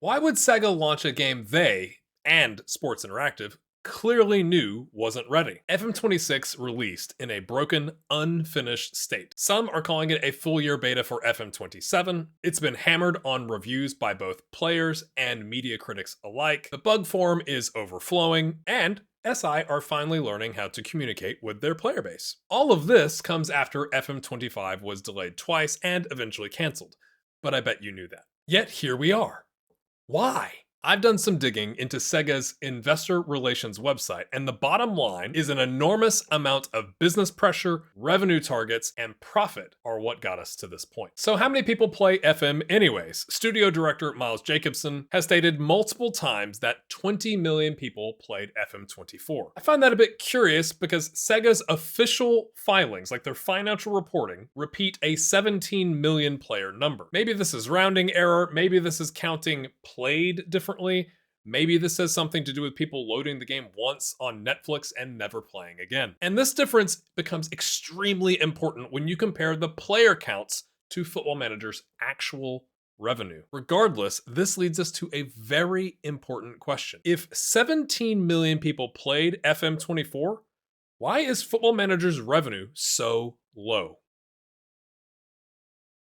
Why would Sega launch a game they, and Sports Interactive, clearly knew wasn't ready? FM26 released in a broken, unfinished state. Some are calling it a full year beta for FM27. It's been hammered on reviews by both players and media critics alike. The bug form is overflowing, and SI are finally learning how to communicate with their player base. All of this comes after FM25 was delayed twice and eventually cancelled. But I bet you knew that. Yet here we are. Why? I've done some digging into Sega's investor relations website, and the bottom line is an enormous amount of business pressure, revenue targets, and profit are what got us to this point. So how many people play FM anyways? Studio director Miles Jacobson has stated multiple times that 20 million people played FM24. I find that a bit curious because Sega's official filings, like their financial reporting, repeat a 17 million player number. Maybe this is rounding error, maybe this is counting played differently. Maybe this has something to do with people loading the game once on Netflix and never playing again. And this difference becomes extremely important when you compare the player counts to Football Manager's actual revenue. Regardless, this leads us to a very important question. If 17 million people played FM24, why is Football Manager's revenue so low?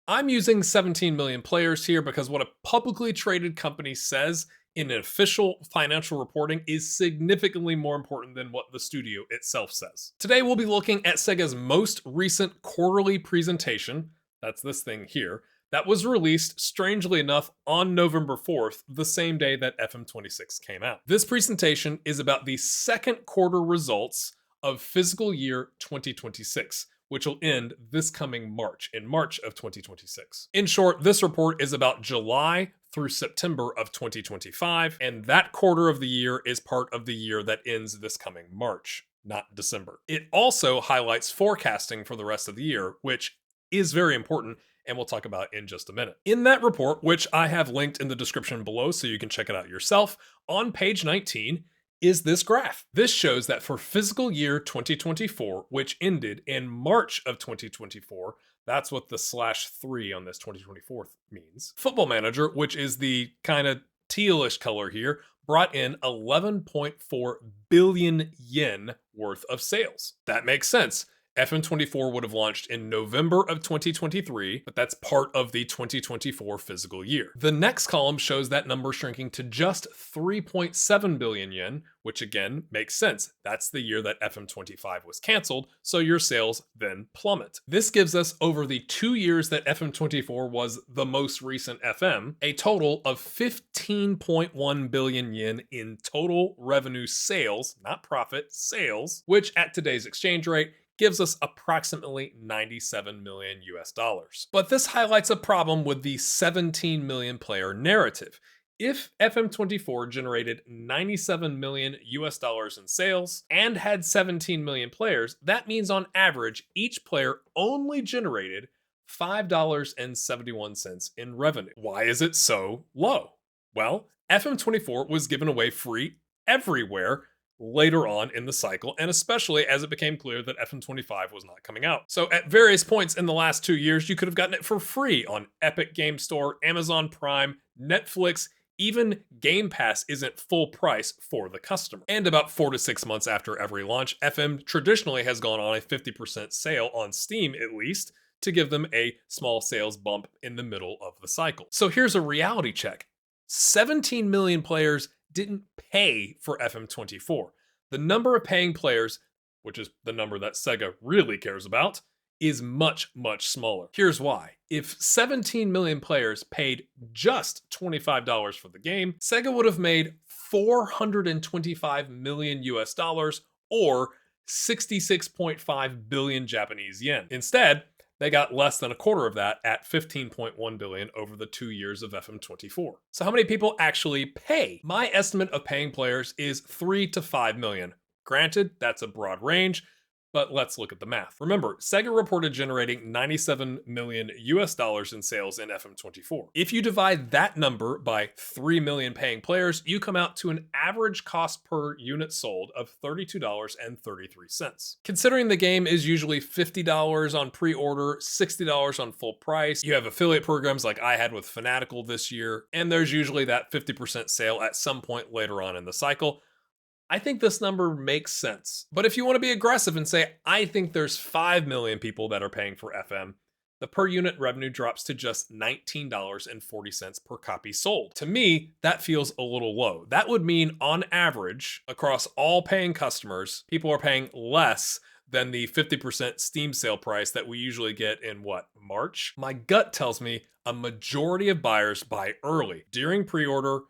I'm using 17 million players here because what a publicly traded company says in an official financial reporting is significantly more important than what the studio itself says. Today we'll be looking at Sega's most recent quarterly presentation, that's this thing here, that was released, strangely enough, on November 4th, the same day that FM26 came out. This presentation is about the second quarter results of fiscal year 2026. Which will end this coming March, in March of 2026. In short, this report is about July through September of 2025, and that quarter of the year is part of the year that ends this coming March, not December. It also highlights forecasting for the rest of the year, which is very important, and we'll talk about in just a minute. In that report, which I have linked in the description below so you can check it out yourself, on page 19, is this graph. This shows that for fiscal year 2024, which ended in March of 2024, that's what the /3 on this 2024 means. Football Manager, which is the kind of tealish color here, brought in 11.4 billion yen worth of sales. That makes sense. FM24 would have launched in November of 2023, but that's part of the 2024 fiscal year. The next column shows that number shrinking to just 3.7 billion yen, which again makes sense. That's the year that FM25 was canceled, so your sales then plummet. This gives us, over the 2 years that FM24 was the most recent FM, a total of 15.1 billion yen in total revenue sales, not profit, sales, which at today's exchange rate gives us approximately 97 million US dollars. But this highlights a problem with the 17 million player narrative. If FM24 generated 97 million US dollars in sales and had 17 million players, that means on average, each player only generated $5.71 in revenue. Why is it so low? Well, FM24 was given away free everywhere later on in the cycle, and especially as it became clear that FM25 was not coming out. So at various points in the last 2 years, you could have gotten it for free on Epic Game Store, Amazon Prime, Netflix, even Game Pass isn't full price for the customer. And about 4 to 6 months after every launch, FM traditionally has gone on a 50% sale on Steam at least, to give them a small sales bump in the middle of the cycle. So here's a reality check. 17 million players didn't pay for FM24. The number of paying players, which is the number that Sega really cares about, is much, much smaller. Here's why. If 17 million players paid just $25 for the game, Sega would have made 425 million US dollars, or 66.5 billion Japanese yen. Instead, they got less than a quarter of that at 15.1 billion over the 2 years of FM24. So how many people actually pay? My estimate of paying players is 3 to 5 million. Granted, that's a broad range, But let's look at the math. Remember, Sega reported generating $97 million US in sales in FM24. If you divide that number by 3 million paying players, you come out to an average cost per unit sold of $32.33. Considering the game is usually $50 on pre-order, $60 on full price, you have affiliate programs like I had with Fanatical this year, and there's usually that 50% sale at some point later on in the cycle. I think this number makes sense. But if you want to be aggressive and say, I think there's 5 million people that are paying for FM, the per unit revenue drops to just $19.40 per copy sold. To me, that feels a little low. That would mean, on average, across all paying customers, people are paying less than the 50% Steam sale price that we usually get in March? My gut tells me a majority of buyers buy early, during pre-order,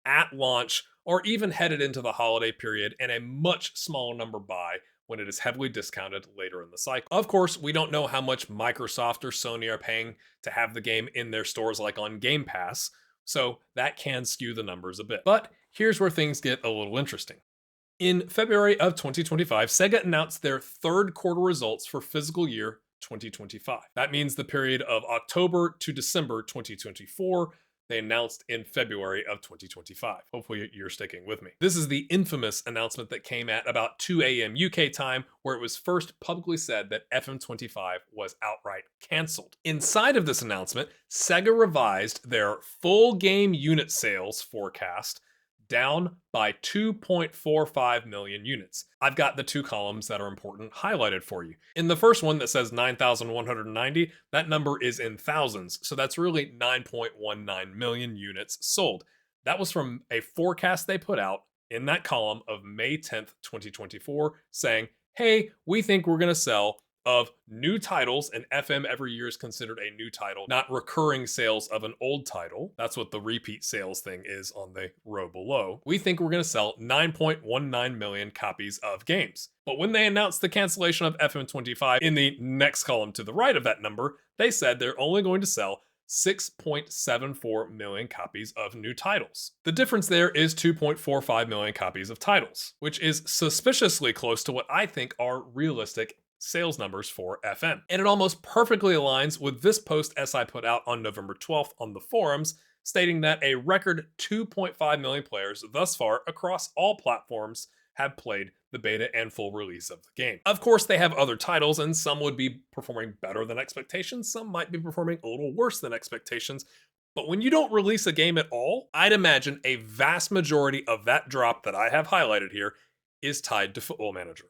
at launch, or even headed into the holiday period, and a much smaller number buy when it is heavily discounted later in the cycle. Of course, we don't know how much Microsoft or Sony are paying to have the game in their stores like on Game Pass, so that can skew the numbers a bit. But here's where things get a little interesting. In February of 2025, Sega announced their third quarter results for fiscal year 2025. That means the period of October to December 2024. They announced in February of 2025. Hopefully you're sticking with me. This is the infamous announcement that came at about 2 a.m. UK time, where it was first publicly said that FM25 was outright canceled. Inside of this announcement, Sega revised their full game unit sales forecast down by 2.45 million units. I've got the two columns that are important highlighted for you. In the first one that says 9,190, that number is in thousands, so that's really 9.19 million units sold. That was from a forecast they put out in that column of May 10th, 2024, saying, hey, we think we're gonna sell of new titles, and FM every year is considered a new title, not recurring sales of an old title. That's what the repeat sales thing is on the row below. We think we're gonna sell 9.19 million copies of games. But when they announced the cancellation of FM25 in the next column to the right of that number, they said they're only going to sell 6.74 million copies of new titles. The difference there is 2.45 million copies of titles, which is suspiciously close to what I think are realistic sales numbers for FM. And it almost perfectly aligns with this post SI put out on November 12th on the forums, stating that a record 2.5 million players thus far across all platforms have played the beta and full release of the game. Of course, they have other titles, and some would be performing better than expectations, some might be performing a little worse than expectations. But when you don't release a game at all, I'd imagine a vast majority of that drop that I have highlighted here is tied to Football Manager.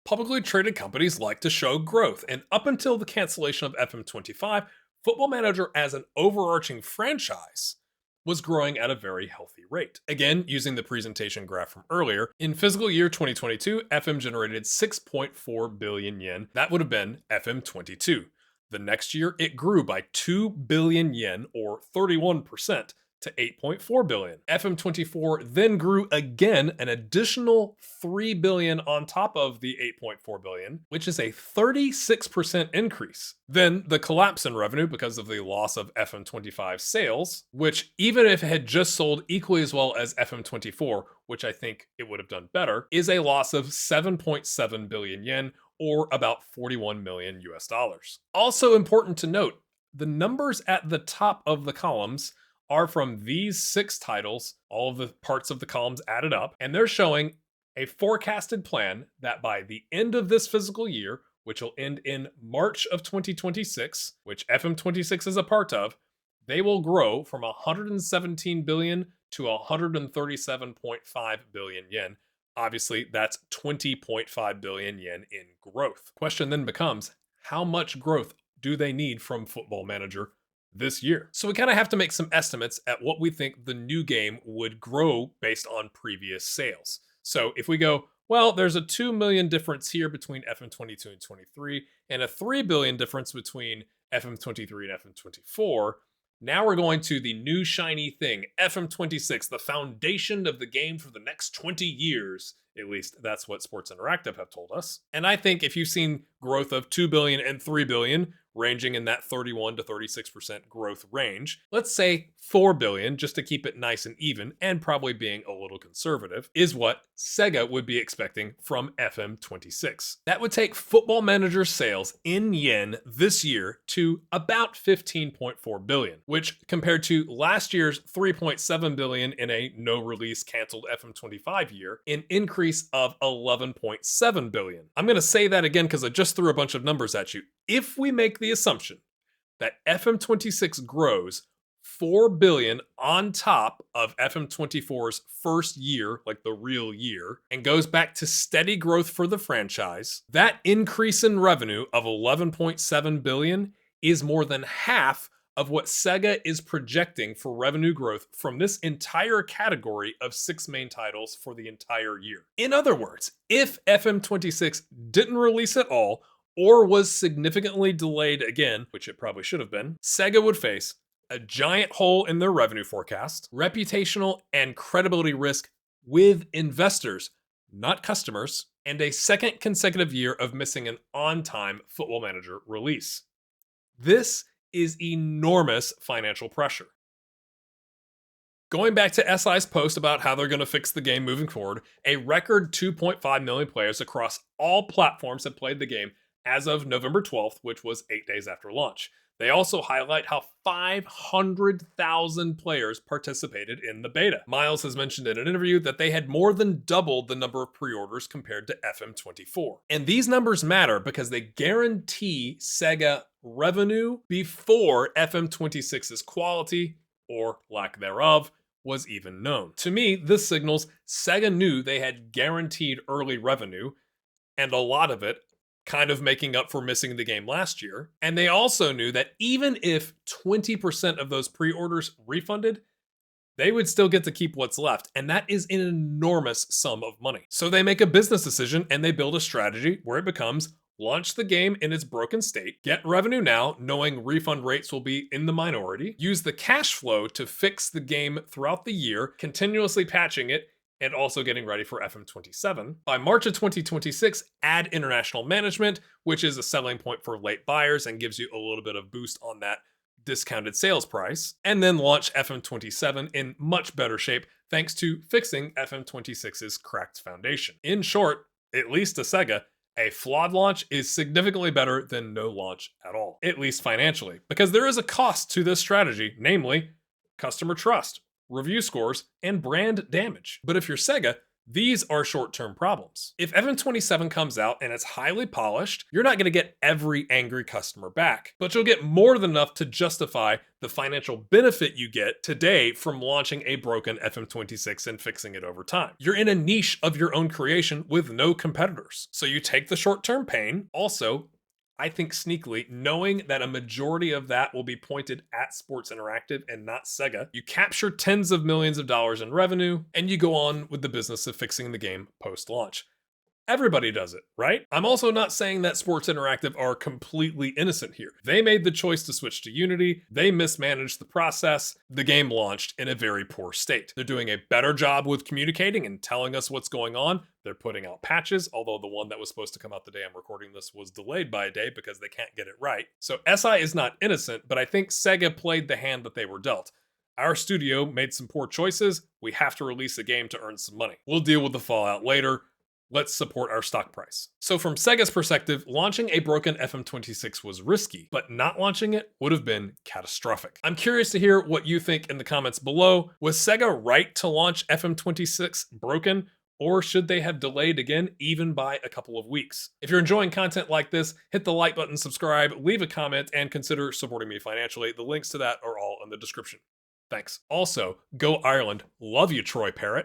Publicly traded companies like to show growth, and up until the cancellation of FM25, Football Manager as an overarching franchise was growing at a very healthy rate. Again, using the presentation graph from earlier, in fiscal year 2022, FM generated 6.4 billion yen. That would have been FM22. The next year, it grew by 2 billion yen, or 31%, to 8.4 billion. FM24 then grew again an additional 3 billion on top of the 8.4 billion, which is a 36% increase. Then the collapse in revenue because of the loss of FM25 sales, which even if it had just sold equally as well as FM24, which I think it would have done better, is a loss of 7.7 billion yen, or about 41 million US dollars. Also important to note, the numbers at the top of the columns are from these 6 titles, all of the parts of the columns added up, and they're showing a forecasted plan that by the end of this fiscal year, which will end in March of 2026, which FM26 is a part of, they will grow from 117 billion to 137.5 billion yen. Obviously, that's 20.5 billion yen in growth. Question then becomes, how much growth do they need from Football Manager this year? So we kind of have to make some estimates at what we think the new game would grow based on previous sales. So if we go, well, there's a 2 million difference here between FM22 and 23, and a 3 billion difference between FM23 and FM24. Now we're going to the new shiny thing, FM26, the foundation of the game for the next 20 years, At least that's what Sports Interactive have told us. And I think if you've seen growth of 2 billion and 3 billion, ranging in that 31 to 36% growth range, let's say 4 billion, just to keep it nice and even, and probably being a little conservative, is what SEGA would be expecting from FM26. That would take Football Manager sales in yen this year to about 15.4 billion, which compared to last year's 3.7 billion in a no-release canceled FM25 year, an increase of 11.7 billion. I'm going to say that again because I just threw a bunch of numbers at you. If we make the assumption that FM26 grows 4 billion on top of FM24's first year, like the real year, and goes back to steady growth for the franchise, that increase in revenue of 11.7 billion is more than half of what SEGA is projecting for revenue growth from this entire category of 6 main titles for the entire year. In other words, if FM26 didn't release at all, or was significantly delayed again, which it probably should have been, SEGA would face a giant hole in their revenue forecast, reputational and credibility risk with investors, not customers, and a second consecutive year of missing an on-time Football Manager release. This is enormous financial pressure. Going back to SI's post about how they're going to fix the game moving forward, a record 2.5 million players across all platforms have played the game as of November 12th, which was 8 days after launch. They also highlight how 500,000 players participated in the beta. Miles has mentioned in an interview that they had more than doubled the number of pre-orders compared to FM24. And these numbers matter because they guarantee SEGA revenue before FM26's quality, or lack thereof, was even known. To me, this signals SEGA knew they had guaranteed early revenue, and a lot of it kind of making up for missing the game last year. And they also knew that even if 20% of those pre-orders refunded, they would still get to keep what's left. And that is an enormous sum of money. So they make a business decision and they build a strategy where it becomes launch the game in its broken state, get revenue now, knowing refund rates will be in the minority, use the cash flow to fix the game throughout the year, continuously patching it, and also getting ready for FM27. By March of 2026, add international management, which is a selling point for late buyers and gives you a little bit of boost on that discounted sales price, and then launch FM27 in much better shape thanks to fixing FM26's cracked foundation. In short, at least to SEGA, a flawed launch is significantly better than no launch at all, at least financially, because there is a cost to this strategy, namely customer trust, review scores, and brand damage. But if you're SEGA, these are short-term problems. If FM27 comes out and it's highly polished, you're not going to get every angry customer back, but you'll get more than enough to justify the financial benefit you get today from launching a broken FM26 and fixing it over time. You're in a niche of your own creation with no competitors. So you take the short-term pain. Also, I think sneakily, knowing that a majority of that will be pointed at Sports Interactive and not SEGA, you capture tens of millions of dollars in revenue, and you go on with the business of fixing the game post-launch. Everybody does it, right? I'm also not saying that Sports Interactive are completely innocent here. They made the choice to switch to Unity, they mismanaged the process, the game launched in a very poor state. They're doing a better job with communicating and telling us what's going on. They're putting out patches, although the one that was supposed to come out the day I'm recording this was delayed by a day because they can't get it right. So SI is not innocent, but I think SEGA played the hand that they were dealt. Our studio made some poor choices. We have to release a game to earn some money. We'll deal with the fallout later. Let's support our stock price. So from SEGA's perspective, launching a broken FM26 was risky, but not launching it would have been catastrophic. I'm curious to hear what you think in the comments below. Was SEGA right to launch FM26 broken, or should they have delayed again, even by a couple of weeks? If you're enjoying content like this, hit the like button, subscribe, leave a comment, and consider supporting me financially. The links to that are all in the description. Thanks. Also, go Ireland. Love you, Troy Parrott.